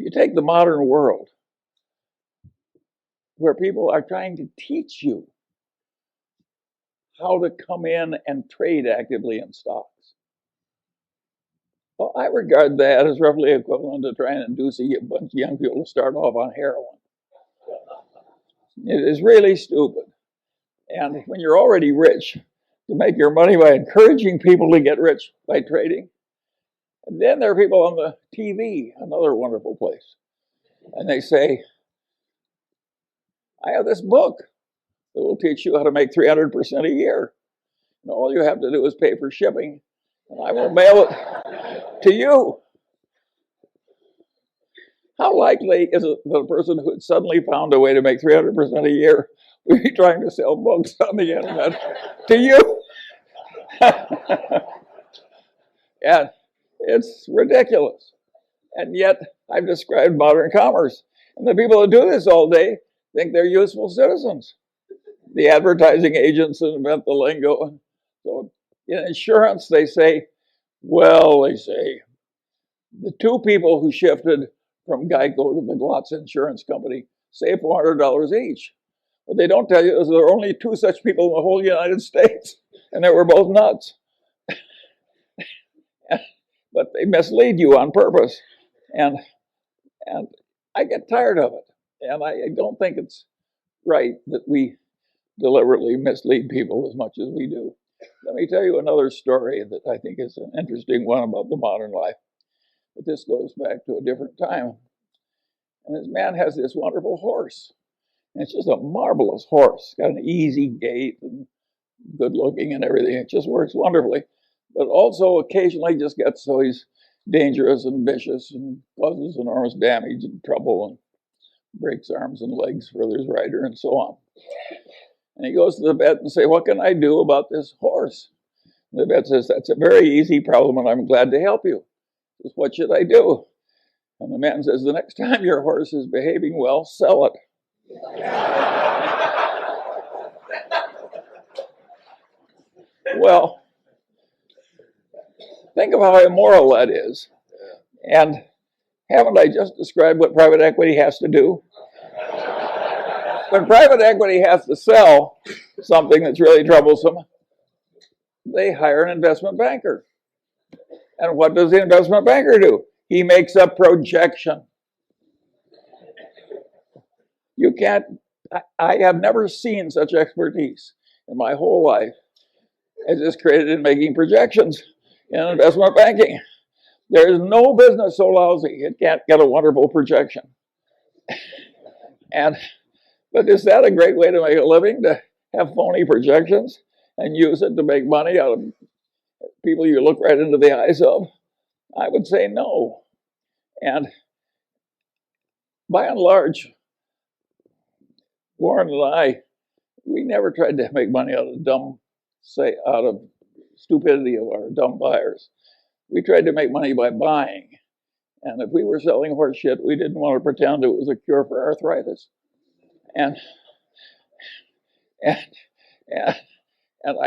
You take the modern world, where people are trying to teach you how to come in and trade actively in stocks. Well, I regard that as roughly equivalent to trying to induce a bunch of young people to start off on heroin. It is really stupid. And when you're already rich, to make your money by encouraging people to get rich by trading. And then there are people on the TV, another wonderful place. And they say, I have this book that will teach you how to make 300% a year. And all you have to do is pay for shipping, and I will mail it to you. How likely is it that a person who had suddenly found a way to make 300% a year would be trying to sell books on the internet to you? And it's ridiculous. And yet, I've described modern commerce. And the people who do this all day think they're useful citizens. The advertising agents invent the lingo. So in insurance, they say, the two people who shifted from Geico to the Glotz Insurance Company saved $400 each. What they don't tell you is there are only two such people in the whole United States, and they were both nuts. But they mislead you on purpose. And I get tired of it. And I don't think it's right that we deliberately mislead people as much as we do. Let me tell you another story that I think is an interesting one about the modern life. But this goes back to a different time. And this man has this wonderful horse. And it's just a marvelous horse. Got an easy gait and good looking and everything. It just works wonderfully. But also occasionally just gets so he's dangerous and vicious and causes enormous damage and trouble and breaks arms and legs for his rider and so on. And he goes to the vet and says, what can I do about this horse? And the vet says, that's a very easy problem and I'm glad to help you. He says, what should I do? And the man says, the next time your horse is behaving well, sell it. Well, think of how immoral that is. And haven't I just described what private equity has to do? When private equity has to sell something that's really troublesome, they hire an investment banker. And what does the investment banker do? He makes a projection. You can't, I have never seen such expertise in my whole life as is created in making projections in investment banking. There is no business so lousy it can't get a wonderful projection. But is that a great way to make a living, to have phony projections and use it to make money out of people you look right into the eyes of? I would say no. And by and large, Warren and I, we never tried to make money out of stupidity of our dumb buyers. We tried to make money by buying. And if we were selling horse shit, we didn't want to pretend it was a cure for arthritis. And I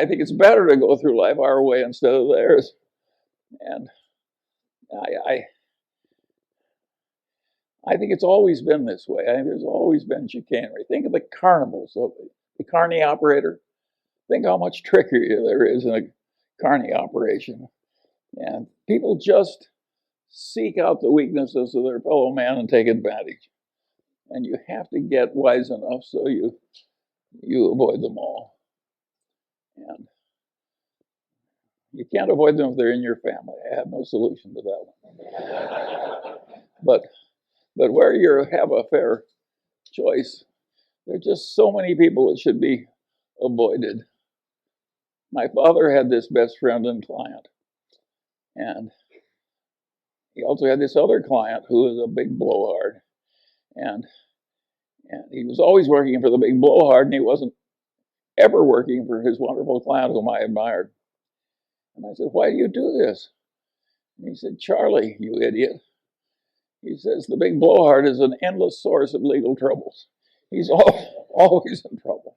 think it's better to go through life our way instead of theirs. And I think it's always been this way. I think there's always been chicanery. Think of the carnivals, the carny operator. Think how much trickery there is in a carny operation. And people just seek out the weaknesses of their fellow man and take advantage. And you have to get wise enough so you avoid them all. And you can't avoid them if they're in your family. I have no solution to that one. But where you have a fair choice, there are just so many people that should be avoided. My father had this best friend and client. And he also had this other client who was a big blowhard. And he was always working for the big blowhard, and he wasn't ever working for his wonderful client whom I admired. And I said, why do you do this? And he said, Charlie, you idiot. He says, the big blowhard is an endless source of legal troubles. He's always in trouble,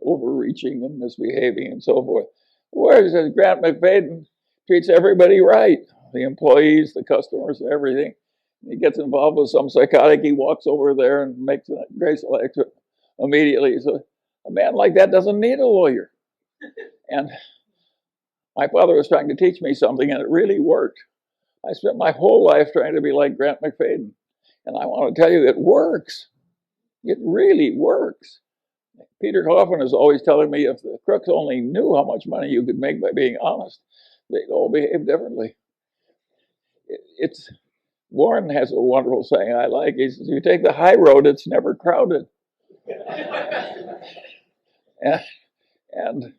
overreaching and misbehaving and so forth. Whereas Grant McFadden treats everybody right, the employees, the customers, everything. He gets involved with some psychotic. He walks over there and makes a graceful exit immediately. So a man like that doesn't need a lawyer. And my father was trying to teach me something, and it really worked. I spent my whole life trying to be like Grant McFadden. And I want to tell you, it works. It really works. Peter Coffin is always telling me if the crooks only knew how much money you could make by being honest, they'd all behave differently. It's Warren has a wonderful saying I like. He says, you take the high road, it's never crowded. and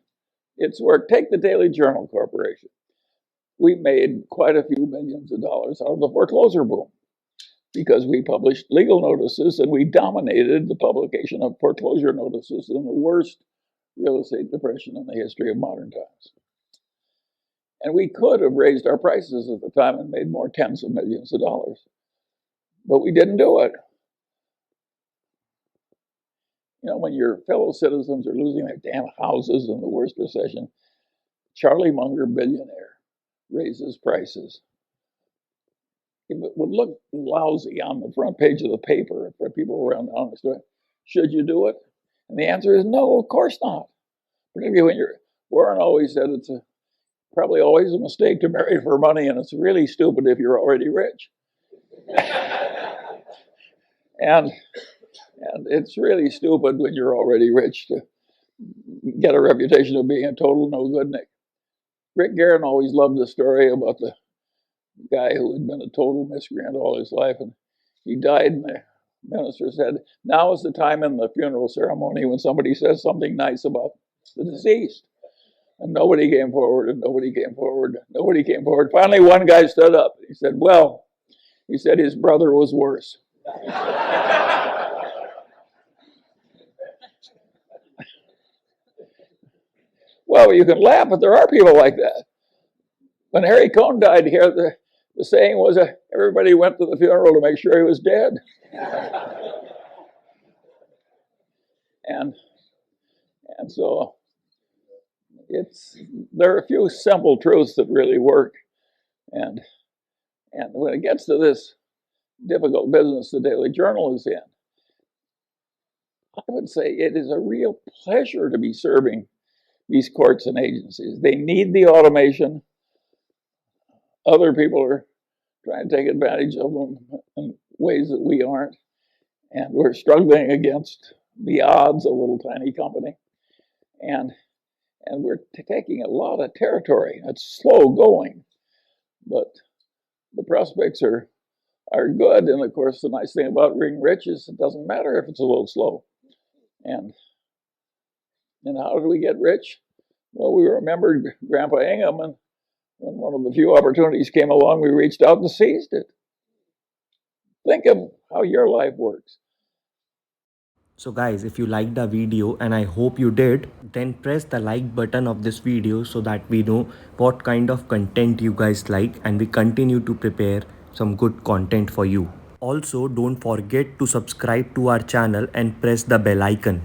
it's worked. Take the Daily Journal Corporation. We made quite a few millions of dollars out of the foreclosure boom because we published legal notices and we dominated the publication of foreclosure notices in the worst real estate depression in the history of modern times. And we could have raised our prices at the time and made more tens of millions of dollars. But we didn't do it. You know, when your fellow citizens are losing their damn houses in the worst recession, Charlie Munger, billionaire, raises prices. It would look lousy on the front page of the paper for people around the honest way. Should you do it? And the answer is no, of course not. Particularly when Warren always said it's probably always a mistake to marry for money, and it's really stupid if you're already rich. and it's really stupid when you're already rich to get a reputation of being a total no-good. Rick Guerin always loved the story about the guy who had been a total miscreant all his life, and he died, and the minister said, now is the time in the funeral ceremony when somebody says something nice about the deceased. And nobody came forward, and nobody came forward, and nobody came forward. Finally, one guy stood up. He said, well, he said his brother was worse. Well, you can laugh, but there are people like that. When Harry Cohn died here, the saying was everybody went to the funeral to make sure he was dead. and so there are a few simple truths that really work. And when it gets to this difficult business the Daily Journal is in, I would say it is a real pleasure to be serving these courts and agencies. They need the automation. Other people are trying to take advantage of them in ways that we aren't. And we're struggling against the odds, a little tiny company. And we're taking a lot of territory. It's slow going, but the prospects are good. And of course, the nice thing about being rich is it doesn't matter if it's a little slow. And how did we get rich? Well, we remembered Grandpa Ingham, and when one of the few opportunities came along, we reached out and seized it. Think of how your life works. So guys, if you liked the video, and I hope you did, then press the like button of this video so that we know what kind of content you guys like, and we continue to prepare some good content for you. Also, don't forget to subscribe to our channel and press the bell icon.